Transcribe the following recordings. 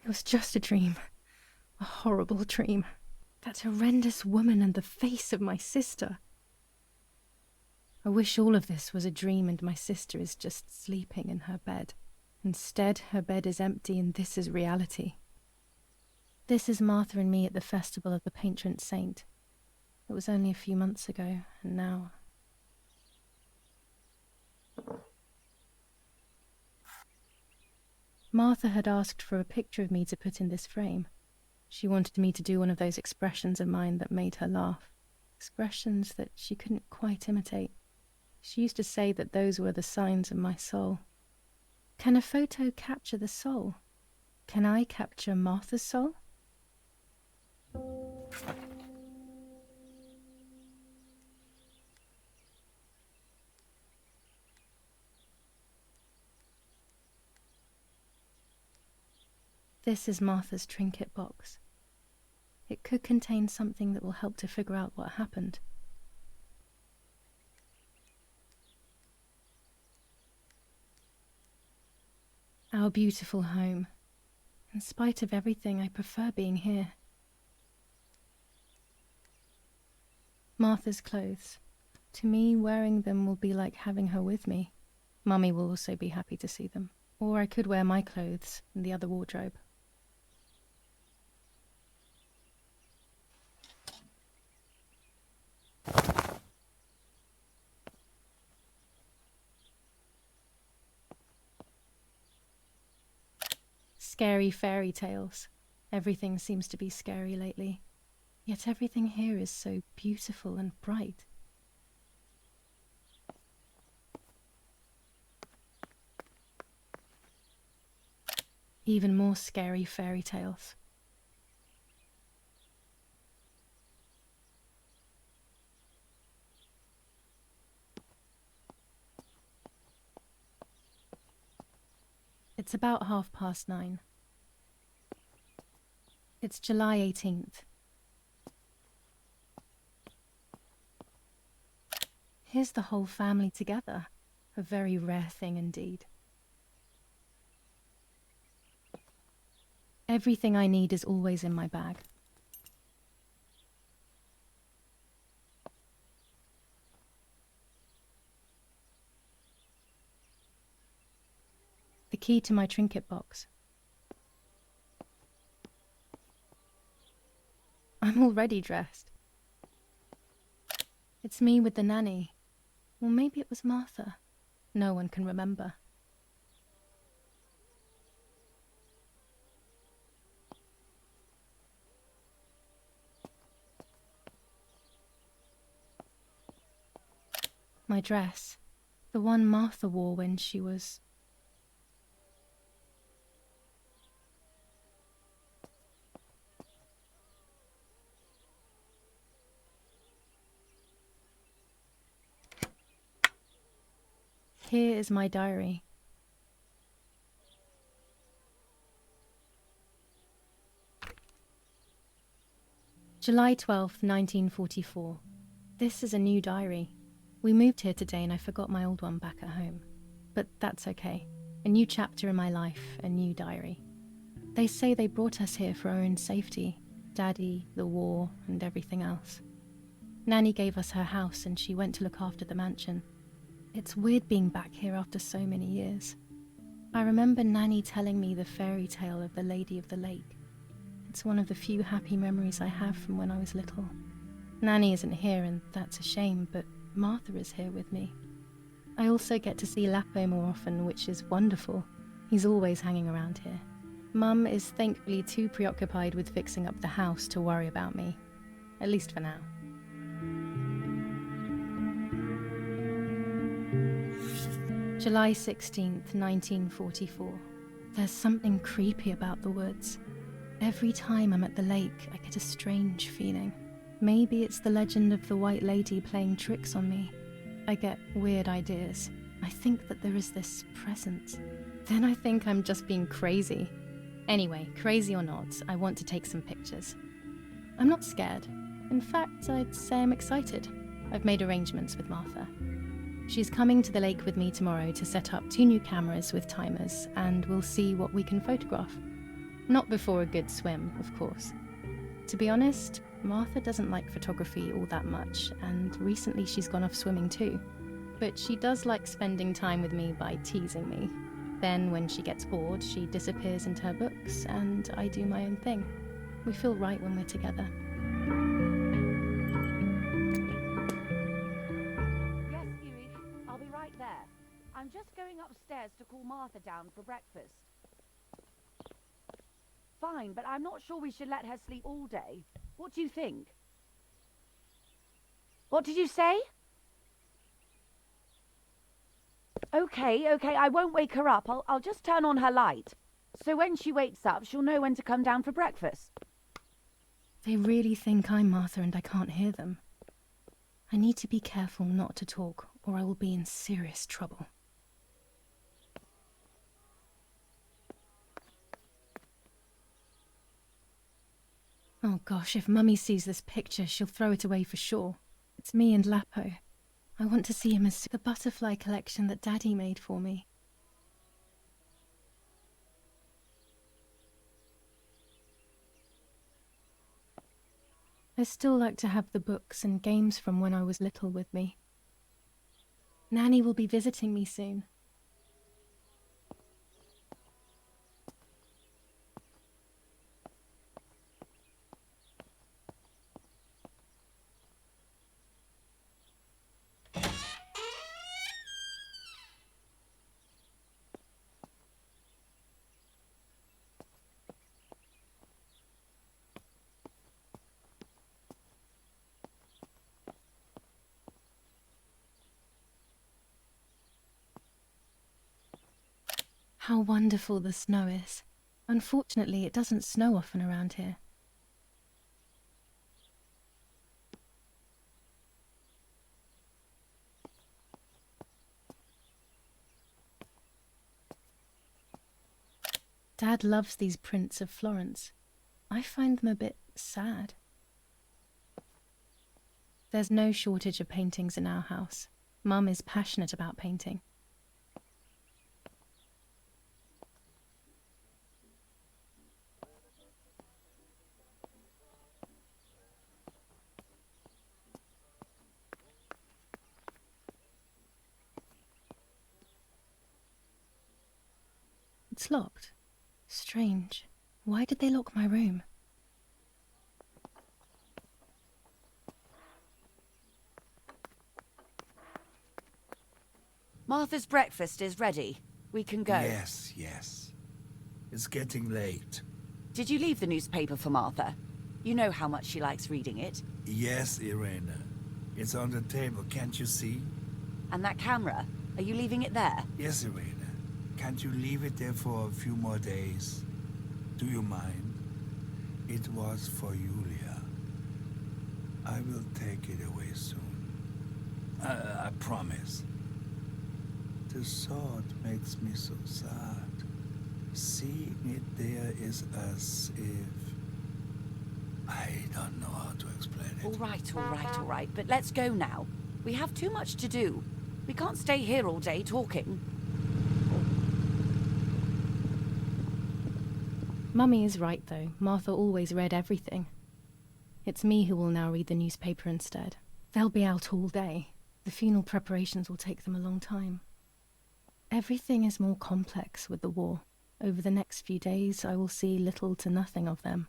It was just a dream. A horrible dream. That horrendous woman and the face of my sister. I wish all of this was a dream and my sister is just sleeping in her bed. Instead, her bed is empty and this is reality. This is Martha and me at the festival of the patron saint. It was only a few months ago, and now... Martha had asked for a picture of me to put in this frame. She wanted me to do one of those expressions of mine that made her laugh. Expressions that she couldn't quite imitate. She used to say that those were the signs of my soul. Can a photo capture the soul? Can I capture Martha's soul? This is Martha's trinket box. It could contain something that will help to figure out what happened. Our beautiful home. In spite of everything, I prefer being here. Martha's clothes. To me, wearing them will be like having her with me. Mummy will also be happy to see them. Or I could wear my clothes in the other wardrobe. Scary fairy tales. Everything seems to be scary lately. Yet everything here is so beautiful and bright. Even more scary fairy tales. It's about 9:30. It's July 18th. Here's the whole family together. A very rare thing indeed. Everything I need is always in my bag. The key to my trinket box. I'm already dressed. It's me with the nanny. Or maybe it was Martha. No one can remember. My dress. The one Martha wore when she was... Here is my diary. July 12th, 1944. This is a new diary. We moved here today and I forgot my old one back at home. But that's okay. A new chapter in my life, a new diary. They say they brought us here for our own safety. Daddy, the war, and everything else. Nanny gave us her house and she went to look after the mansion. It's weird being back here after so many years. I remember Nanny telling me the fairy tale of the Lady of the Lake. It's one of the few happy memories I have from when I was little. Nanny isn't here and that's a shame, but Martha is here with me. I also get to see Lapo more often, which is wonderful. He's always hanging around here. Mum is thankfully too preoccupied with fixing up the house to worry about me. At least for now. July 16th, 1944. There's something creepy about the woods. Every time I'm at the lake, I get a strange feeling. Maybe it's the legend of the White Lady playing tricks on me. I get weird ideas. I think that there is this presence. Then I think I'm just being crazy. Anyway, crazy or not, I want to take some pictures. I'm not scared. In fact, I'd say I'm excited. I've made arrangements with Martha. She's coming to the lake with me tomorrow to set up 2 new cameras with timers, and we'll see what we can photograph. Not before a good swim, of course. To be honest, Martha doesn't like photography all that much, and recently she's gone off swimming too. But she does like spending time with me by teasing me. Then, when she gets bored, she disappears into her books, and I do my own thing. We feel right when we're together. Yes, Huey, I'll be right there. I'm just going upstairs to call Martha down for breakfast. Fine, but I'm not sure we should let her sleep all day. What do you think? What did you say? Okay, I won't wake her up. I'll just turn on her light. So when she wakes up, she'll know when to come down for breakfast. They really think I'm Martha and I can't hear them. I need to be careful not to talk, or I will be in serious trouble. Oh gosh, if Mummy sees this picture, she'll throw it away for sure. It's me and Lapo. I want to see him as the butterfly collection that Daddy made for me. I still like to have the books and games from when I was little with me. Nanny will be visiting me soon. How wonderful the snow is. Unfortunately, it doesn't snow often around here. Dad loves these prints of Florence. I find them a bit sad. There's no shortage of paintings in our house. Mum is passionate about painting. It's locked. Strange. Why did they lock my room? Martha's breakfast is ready. We can go. Yes. It's getting late. Did you leave the newspaper for Martha? You know how much she likes reading it. Yes, Irena. It's on the table, can't you see? And that camera, are you leaving it there? Yes, Irena. Can't you leave it there for a few more days? Do you mind? It was for Julia. I will take it away soon. I promise. The thought makes me so sad. Seeing it there is as if... I don't know how to explain it. All right. But let's go now. We have too much to do. We can't stay here all day talking. Mummy is right, though. Martha always read everything. It's me who will now read the newspaper instead. They'll be out all day. The funeral preparations will take them a long time. Everything is more complex with the war. Over the next few days, I will see little to nothing of them.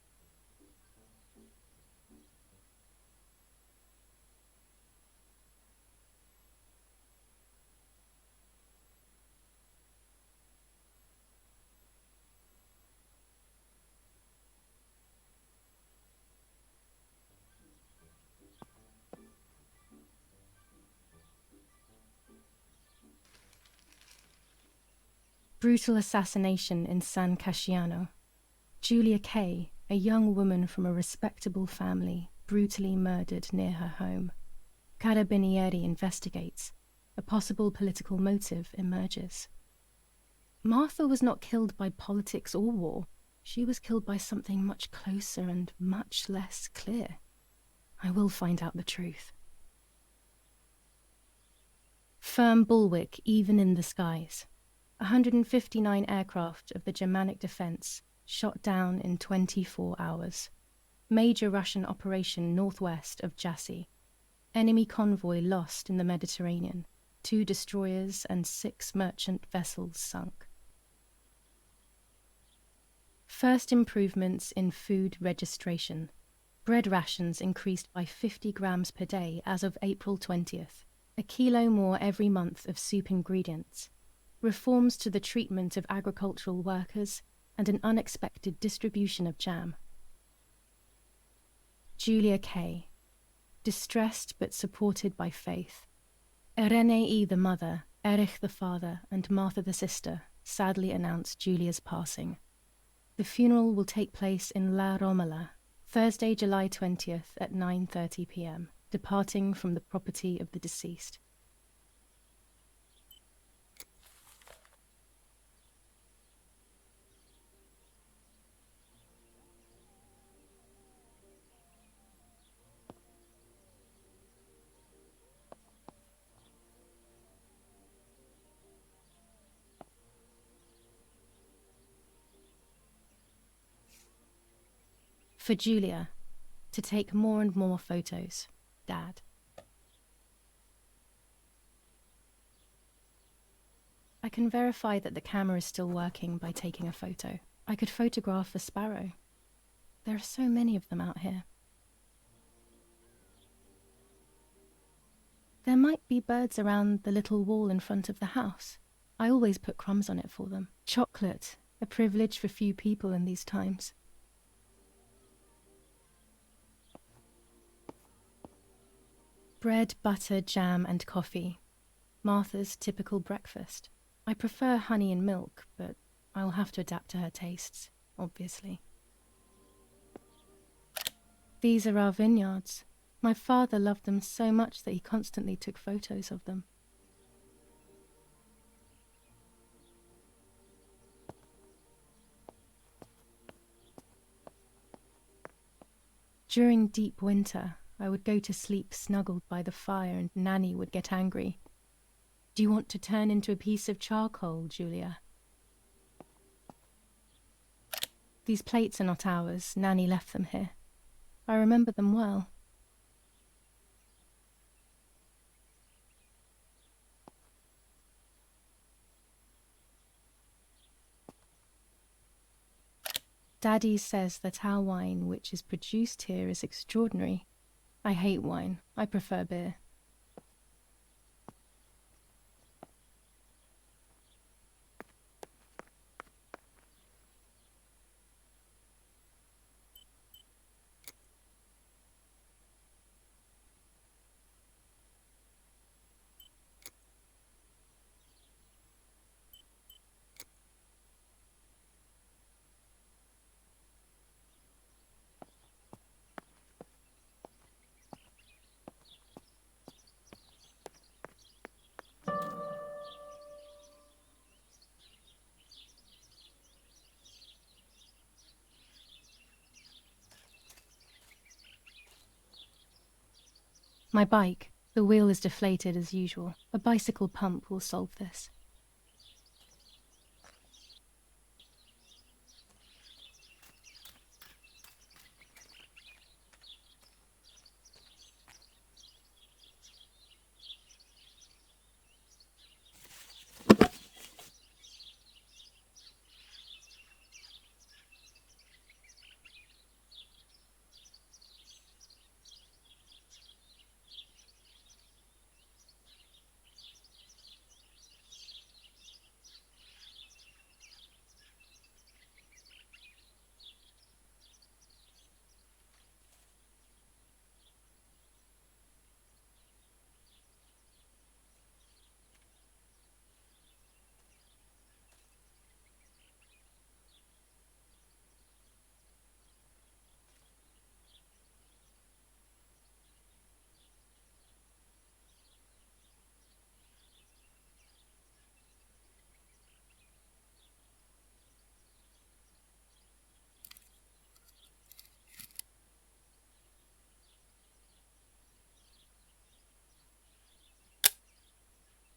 Brutal assassination in San Casciano. Julia Kay, a young woman from a respectable family, brutally murdered near her home. Carabinieri investigates. A possible political motive emerges. Martha was not killed by politics or war. She was killed by something much closer and much less clear. I will find out the truth. Firm bulwark even in the skies. 159 aircraft of the Germanic defense shot down in 24 hours. Major Russian operation northwest of Jassy. Enemy convoy lost in the Mediterranean. 2 destroyers and 6 merchant vessels sunk. First improvements in food registration. Bread rations increased by 50 grams per day as of April 20th. A kilo more every month of soup ingredients. Reforms to the treatment of agricultural workers and an unexpected distribution of jam. Julia K. Distressed but supported by faith. Irenei the mother, Erich the father, and Martha the sister sadly announced Julia's passing. The funeral will take place in La Romola, Thursday, July 20th at 9:30 p.m., departing from the property of the deceased. For Julia, to take more and more photos, Dad. I can verify that the camera is still working by taking a photo. I could photograph a sparrow. There are so many of them out here. There might be birds around the little wall in front of the house. I always put crumbs on it for them. Chocolate, a privilege for few people in these times. Bread, butter, jam, and coffee. Martha's typical breakfast. I prefer honey and milk, but I'll have to adapt to her tastes, obviously. These are our vineyards. My father loved them so much that he constantly took photos of them. During deep winter, I would go to sleep snuggled by the fire and Nanny would get angry. Do you want to turn into a piece of charcoal, Julia? These plates are not ours. Nanny left them here. I remember them well. Daddy says that our wine, which is produced here, is extraordinary. I hate wine. I prefer beer. My bike. The wheel is deflated as usual. A bicycle pump will solve this.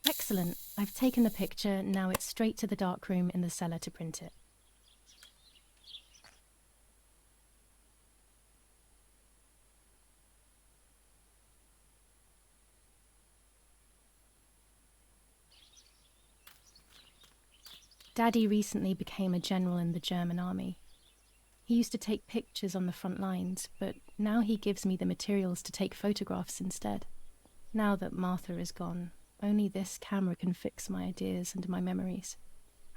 Excellent. I've taken the picture. Now it's straight to the darkroom in the cellar to print it. Daddy recently became a general in the German army. He used to take pictures on the front lines, but now he gives me the materials to take photographs instead. Now that Martha is gone, only this camera can fix my ideas and my memories.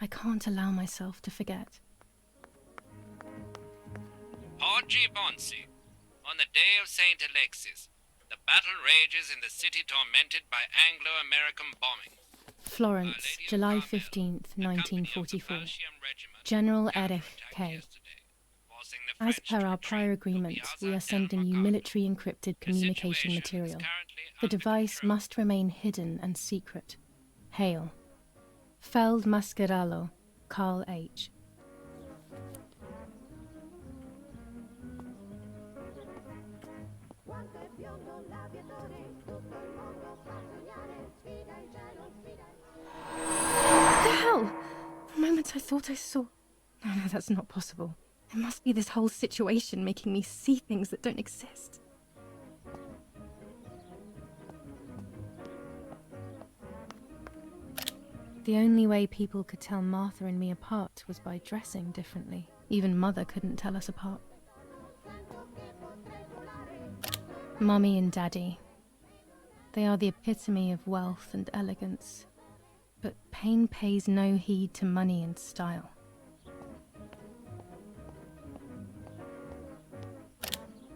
I can't allow myself to forget. Oggi Bonsi. On the day of St. Alexis, the battle rages in the city tormented by Anglo-American bombing. Florence, July 15th, 1944. General Erich K. As per our prior agreement, we are sending you military encrypted communication material. The device must remain hidden and secret. Hail. Feld Mascherallo, Carl H. What the hell? For a moment I thought I saw... No, that's not possible. It must be this whole situation making me see things that don't exist. The only way people could tell Martha and me apart was by dressing differently. Even Mother couldn't tell us apart. Mummy and Daddy. They are the epitome of wealth and elegance. But pain pays no heed to money and style.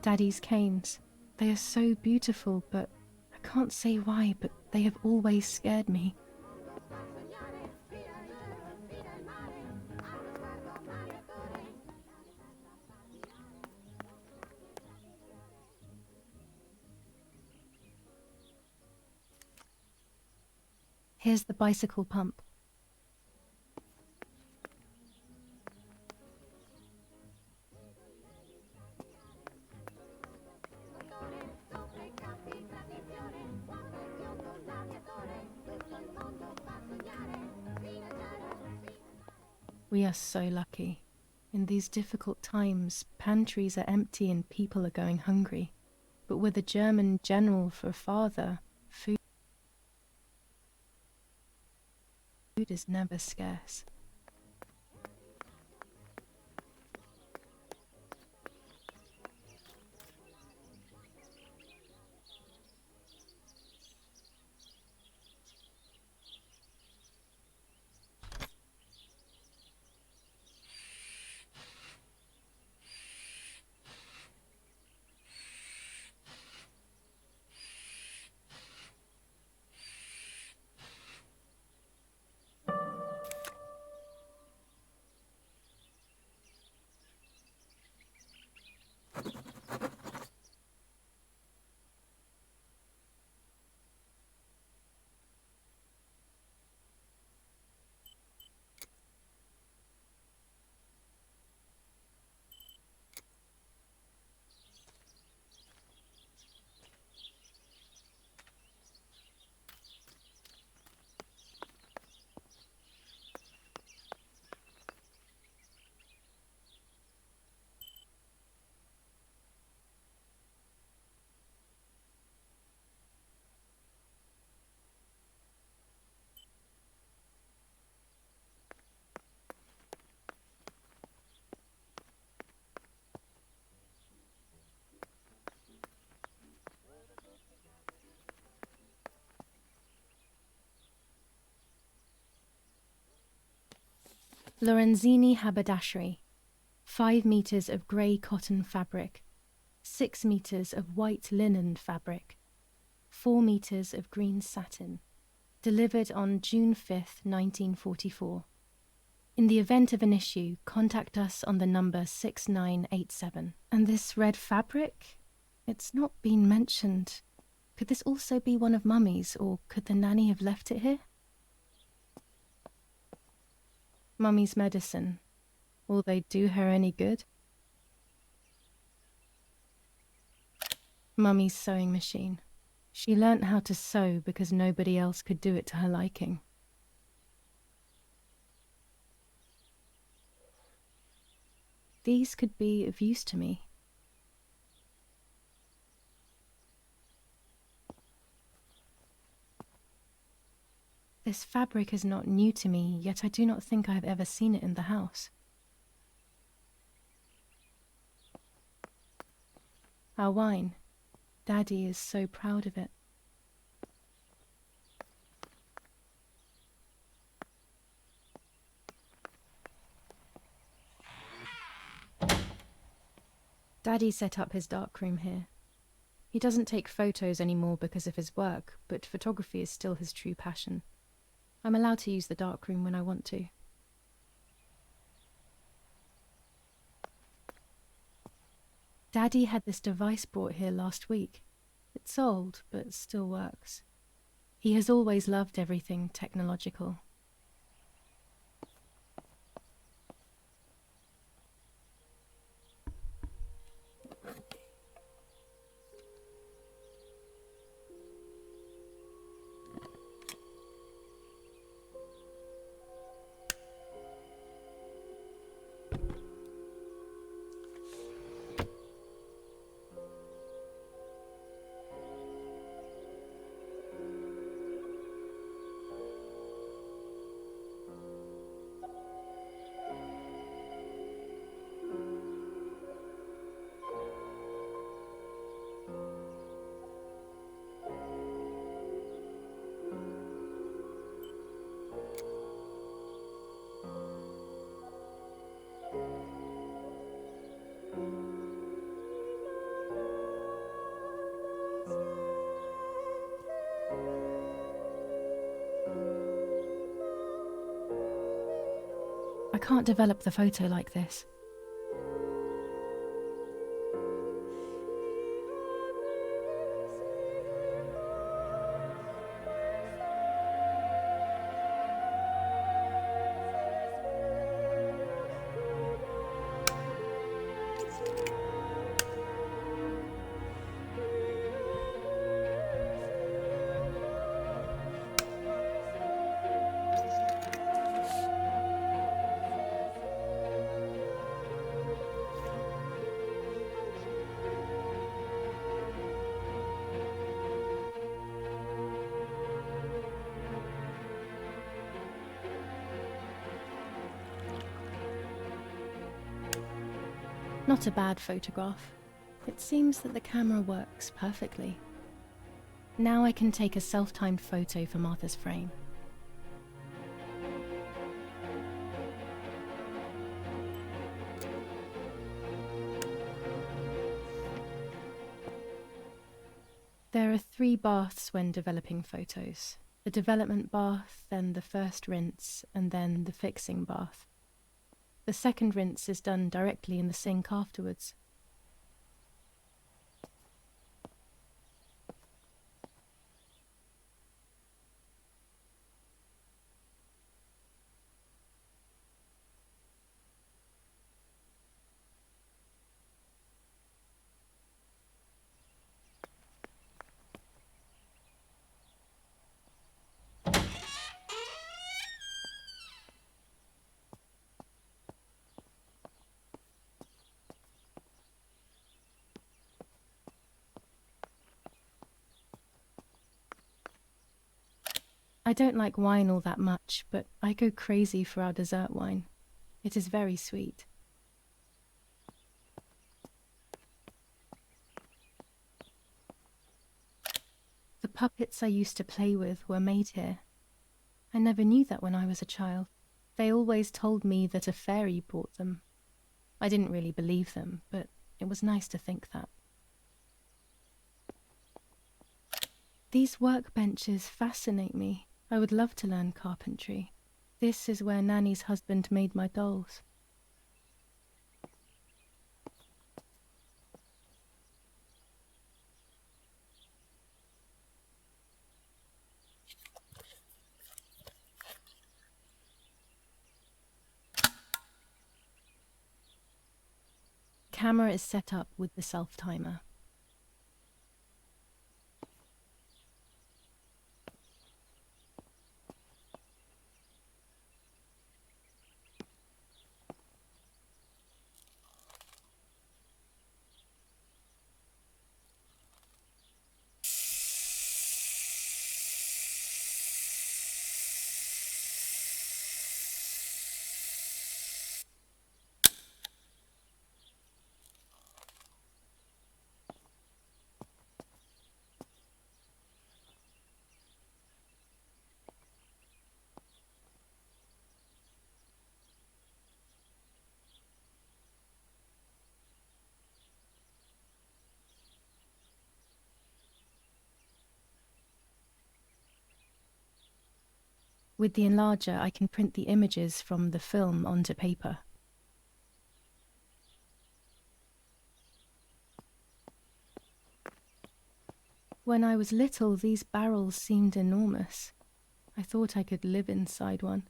Daddy's canes. They are so beautiful, but I can't say why, but they have always scared me. Here's the bicycle pump. We are so lucky. In these difficult times, pantries are empty and people are going hungry. But with a German general for a father, food is never scarce. Lorenzini haberdashery, 5 meters of grey cotton fabric, 6 meters of white linen fabric, 4 meters of green satin, delivered on June 5th, 1944. In the event of an issue, contact us on the number 6987. And this red fabric? It's not been mentioned. Could this also be one of Mummy's, or could the nanny have left it here? Mummy's medicine. Will they do her any good? Mummy's sewing machine. She learnt how to sew because nobody else could do it to her liking. These could be of use to me. This fabric is not new to me, yet I do not think I have ever seen it in the house. Our wine. Daddy is so proud of it. Daddy set up his darkroom here. He doesn't take photos anymore because of his work, but photography is still his true passion. I'm allowed to use the darkroom when I want to. Daddy had this device brought here last week. It's old, but still works. He has always loved everything technological. I can't develop the photo like this. Not a bad photograph. It seems that the camera works perfectly. Now I can take a self-timed photo for Martha's frame. There are 3 baths when developing photos. The development bath, then the first rinse, and then the fixing bath. The second rinse is done directly in the sink afterwards. I don't like wine all that much, but I go crazy for our dessert wine. It is very sweet. The puppets I used to play with were made here. I never knew that when I was a child. They always told me that a fairy brought them. I didn't really believe them, but it was nice to think that. These workbenches fascinate me. I would love to learn carpentry. This is where Nanny's husband made my dolls. Camera is set up with the self-timer. With the enlarger, I can print the images from the film onto paper. When I was little, these barrels seemed enormous. I thought I could live inside one.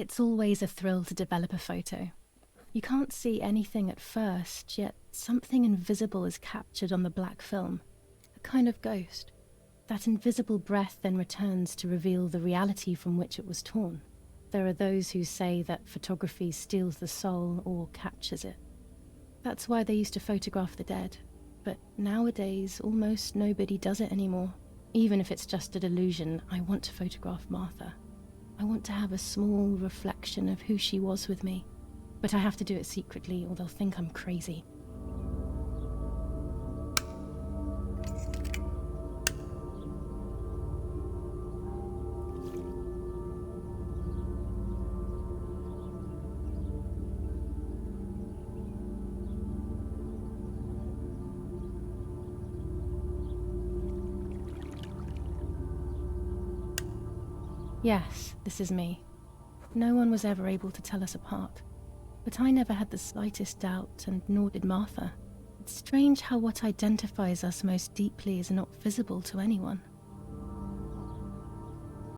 It's always a thrill to develop a photo. You can't see anything at first, yet something invisible is captured on the black film, a kind of ghost. That invisible breath then returns to reveal the reality from which it was torn. There are those who say that photography steals the soul or captures it. That's why they used to photograph the dead, but nowadays almost nobody does it anymore. Even if it's just a delusion, I want to photograph Martha. I want to have a small reflection of who she was with me, but I have to do it secretly or they'll think I'm crazy. Yes, this is me. No one was ever able to tell us apart. But I never had the slightest doubt, and nor did Martha. It's strange how what identifies us most deeply is not visible to anyone.